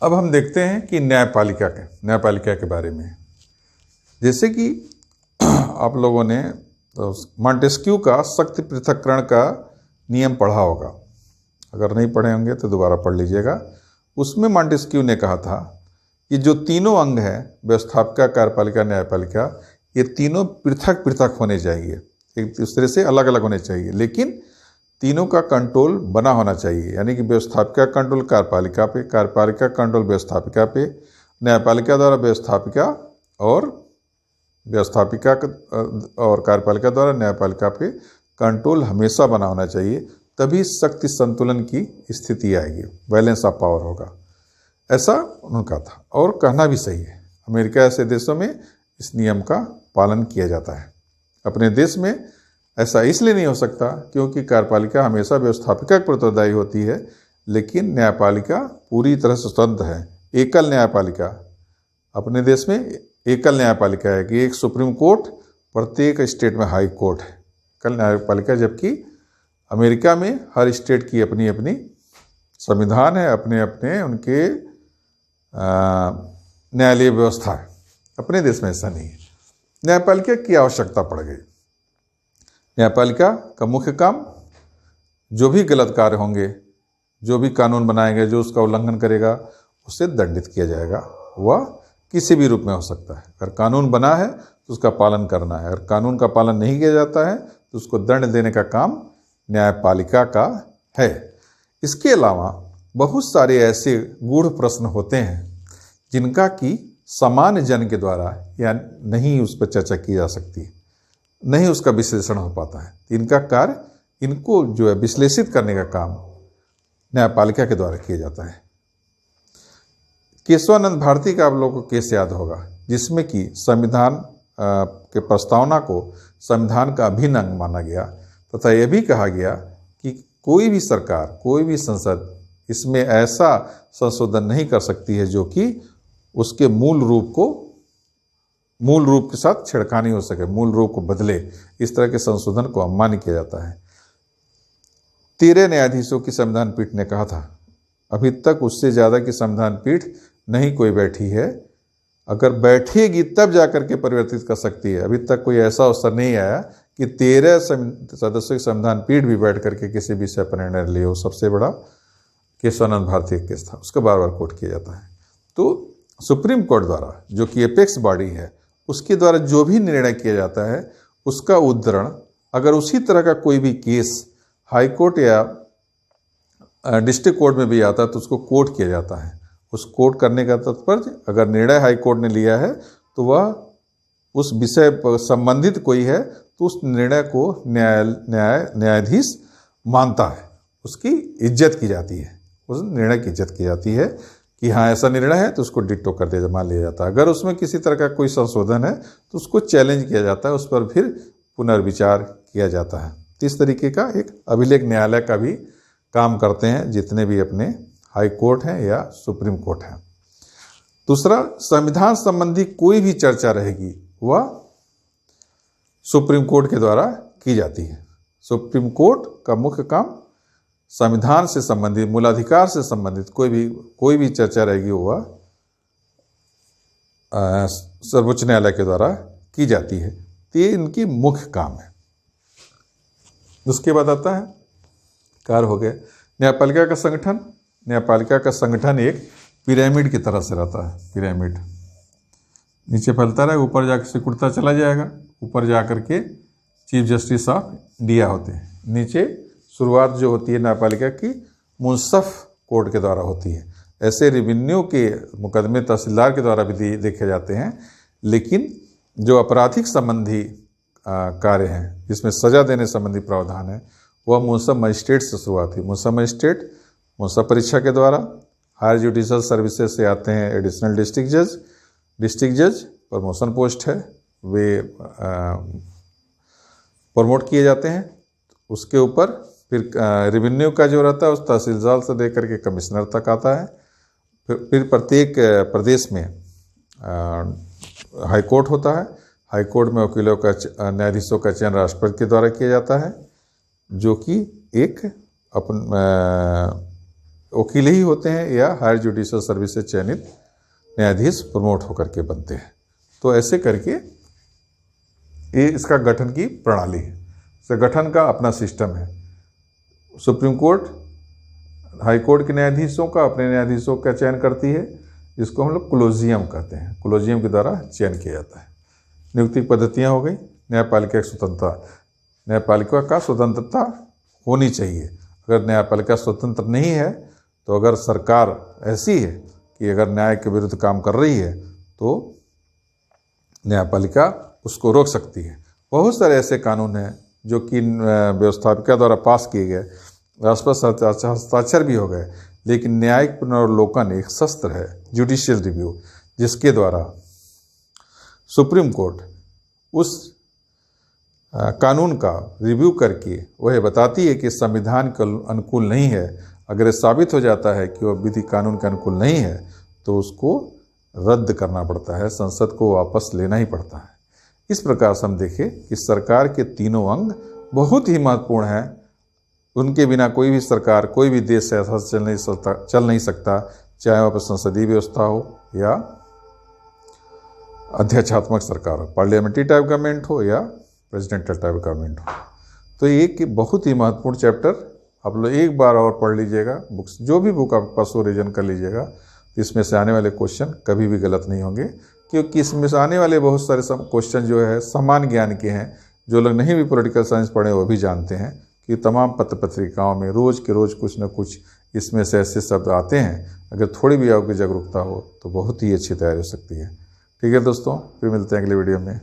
अब हम देखते हैं कि न्यायपालिका के बारे में। जैसे कि आप लोगों ने तो मॉन्टेस्क्यू का शक्ति पृथक्करण का नियम पढ़ा होगा, अगर नहीं पढ़े होंगे तो दोबारा पढ़ लीजिएगा। उसमें मॉन्टेस्क्यू ने कहा था कि जो तीनों अंग हैं, व्यवस्थापिका, कार्यपालिका, न्यायपालिका, ये तीनों पृथक पृथक होने चाहिए, एक दूसरे से अलग अलग होने चाहिए, लेकिन तीनों का कंट्रोल बना होना चाहिए। यानी कि व्यवस्थापिका कंट्रोल कार्यपालिका पे, कार्यपालिका कंट्रोल व्यवस्थापिका पे, न्यायपालिका द्वारा व्यवस्थापिका और व्यवस्थापिका और कार्यपालिका द्वारा न्यायपालिका पे कंट्रोल हमेशा बना होना चाहिए, तभी शक्ति संतुलन की स्थिति आएगी, बैलेंस ऑफ पावर होगा। ऐसा उनका था और कहना भी सही है। अमेरिका ऐसे देशों में इस नियम का पालन किया जाता है। अपने देश में ऐसा इसलिए नहीं हो सकता क्योंकि कार्यपालिका हमेशा व्यवस्थापिका की उत्तरदायी होती है, लेकिन न्यायपालिका पूरी तरह से स्वतंत्र है। एकल न्यायपालिका, अपने देश में एकल न्यायपालिका है कि एक सुप्रीम कोर्ट, प्रत्येक स्टेट में हाई कोर्ट है, एकल न्यायपालिका। जबकि अमेरिका में हर स्टेट की अपनी अपनी संविधान है, अपने अपने उनके न्यायालय व्यवस्था है। अपने देश में ऐसा नहीं है। न्यायपालिका की आवश्यकता पड़ गई। न्यायपालिका का मुख्य काम, जो भी गलत कार्य होंगे, जो भी कानून बनाएंगे, जो उसका उल्लंघन करेगा उसे दंडित किया जाएगा। वह किसी भी रूप में हो सकता है। अगर कानून बना है तो उसका पालन करना है, अगर कानून का पालन नहीं किया जाता है तो उसको दंड देने का काम न्यायपालिका का है। इसके अलावा बहुत सारे ऐसे गूढ़ प्रश्न होते हैं जिनका कि सामान्य जन के द्वारा या नहीं उस पर चर्चा की जा सकती, नहीं उसका विश्लेषण हो पाता है। इनका कार्य, इनको जो है विश्लेषित करने का काम न्यायपालिका के द्वारा किया जाता है। केशवानंद भारती का आप लोगों को केस याद होगा, जिसमें कि संविधान के प्रस्तावना को संविधान का अभिन्न अंग माना गया तथा यह भी कहा गया कि कोई भी सरकार, कोई भी संसद इसमें ऐसा संशोधन नहीं कर सकती है जो कि उसके मूल रूप के साथ छेड़खानी हो सके, मूल रूप को बदले। इस तरह के संशोधन को अमान्य किया जाता है। 13 न्यायाधीशों की संविधान पीठ ने कहा था, अभी तक उससे ज़्यादा की संविधान पीठ नहीं कोई बैठी है, अगर बैठेगी तब जाकर के परिवर्तित कर सकती है। अभी तक कोई ऐसा अवसर नहीं आया कि 13 सदस्यों की संविधान पीठ भी बैठ करके किसी विषय पर निर्णय ले हो। सबसे बड़ा केशवानंद भारती केस था, उसका बार बार कोर्ट किया जाता है। तो सुप्रीम कोर्ट द्वारा, जो कि एपेक्स बॉडी है, उसके द्वारा जो भी निर्णय किया जाता है उसका उद्धरण अगर उसी तरह का कोई भी केस हाई कोर्ट या डिस्ट्रिक्ट कोर्ट में भी आता है तो उसको कोट किया जाता है। उस कोट करने का तात्पर्य, अगर निर्णय हाई कोर्ट ने लिया है तो वह उस विषय पर संबंधित कोई है तो उस निर्णय को न्यायाधीश मानता है, उसकी इज्जत की जाती है, उस निर्णय की इज्जत की जाती है कि हाँ ऐसा निर्णय है तो उसको डिट्टो कर दिया, मान लिया जाता है। अगर उसमें किसी तरह का कोई संशोधन है तो उसको चैलेंज किया जाता है, उस पर फिर पुनर्विचार किया जाता है। इस तरीके का एक अभिलेख न्यायालय का भी काम करते हैं, जितने भी अपने हाई कोर्ट हैं या सुप्रीम कोर्ट हैं। दूसरा, संविधान संबंधी कोई भी चर्चा रहेगी वह सुप्रीम कोर्ट के द्वारा की जाती है। सुप्रीम कोर्ट का मुख्य काम संविधान से संबंधित, मूलाधिकार से संबंधित कोई भी चर्चा रहेगी वह सर्वोच्च न्यायालय के द्वारा की जाती है। तो ये इनकी मुख्य काम है। उसके बाद आता है कार्य हो गया न्यायपालिका का संगठन। न्यायपालिका का संगठन एक पिरामिड की तरह से रहता है। पिरामिड नीचे फैलता रहे, ऊपर जाकर सिकुड़ता चला जाएगा। ऊपर जाकर के चीफ जस्टिस ऑफ इंडिया होते हैं। नीचे शुरुआत जो होती है न्यायपालिका की मुंसफ कोर्ट के द्वारा होती है। ऐसे रेवेन्यू के मुकदमे तहसीलदार के द्वारा भी देखे जाते हैं, लेकिन जो आपराधिक संबंधी कार्य हैं जिसमें सजा देने संबंधी प्रावधान है वह मुंसफ मजिस्ट्रेट से शुरुआत हुई। मुंसफ मजिस्ट्रेट मुंसफ परीक्षा के द्वारा हायर जुडिशल सर्विसेज से आते हैं एडिशनल डिस्ट्रिक्ट जज। डिस्ट्रिक्ट जज प्रमोशन पोस्ट है, वे प्रमोट किए जाते हैं। उसके ऊपर फिर रेवेन्यू का जो रहता है उस तहसीलदार से लेकर के कमिश्नर तक आता है। फिर प्रत्येक प्रदेश में हाई कोर्ट होता है। हाई कोर्ट में वकीलों का, न्यायाधीशों का चयन राष्ट्रपति के द्वारा किया जाता है, जो कि एक वकील ही होते हैं या हायर जुडिशियल सर्विस से चयनित न्यायाधीश प्रमोट होकर के बनते हैं। तो ऐसे करके ये इसका गठन की प्रणाली है। इसका गठन का अपना सिस्टम है। सुप्रीम कोर्ट हाई कोर्ट के न्यायाधीशों का अपने न्यायाधीशों का चयन करती है, जिसको हम लोग कोलोजियम कहते हैं। कोलोजियम के द्वारा चयन किया जाता है। नियुक्ति पद्धतियाँ हो गई। न्यायपालिका की स्वतंत्रता, न्यायपालिका का स्वतंत्रता होनी चाहिए। अगर न्यायपालिका स्वतंत्र नहीं है तो अगर सरकार ऐसी है कि अगर न्याय के विरुद्ध काम कर रही है तो न्यायपालिका उसको रोक सकती है। बहुत सारे ऐसे कानून हैं जो कि व्यवस्थापिका द्वारा पास किए गए, राष्ट्रपति हस्ताक्षर भी हो गए, लेकिन न्यायिक पुनर्वलोकन एक शस्त्र है, जुडिशियल रिव्यू, जिसके द्वारा सुप्रीम कोर्ट उस कानून का रिव्यू करके वह बताती है कि संविधान के अनुकूल नहीं है। अगर ये साबित हो जाता है कि वह विधि कानून के अनुकूल नहीं है तो उसको रद्द करना पड़ता है, संसद को वापस लेना ही पड़ता है। इस प्रकार से हम देखें कि सरकार के तीनों अंग बहुत ही महत्वपूर्ण हैं। उनके बिना कोई भी सरकार, कोई भी देश ऐसा चल नहीं सकता, चाहे वह संसदीय व्यवस्था हो या अध्यक्षात्मक सरकार हो, पार्लियामेंट्री टाइप गवर्नमेंट हो या प्रेसिडेंटल टाइप गवर्नमेंट हो। तो ये एक बहुत ही महत्वपूर्ण चैप्टर आप लोग एक बार और पढ़ लीजिएगा। बुक्स जो भी बुक आपके पास हो रिविजन कर लीजिएगा। इसमें से आने वाले क्वेश्चन कभी भी गलत नहीं होंगे, क्योंकि इसमें से आने वाले बहुत सारे क्वेश्चन जो है सामान्य ज्ञान के हैं। जो लोग नहीं भी पॉलिटिकल साइंस पढ़े वो भी जानते हैं कि तमाम पत्र पत्रिकाओं में रोज़ के रोज़ कुछ न कुछ इसमें से ऐसे शब्द आते हैं। अगर थोड़ी भी आपकी जागरूकता हो तो बहुत ही अच्छी तैयारी हो सकती है। ठीक है दोस्तों, फिर मिलते हैं अगले वीडियो में।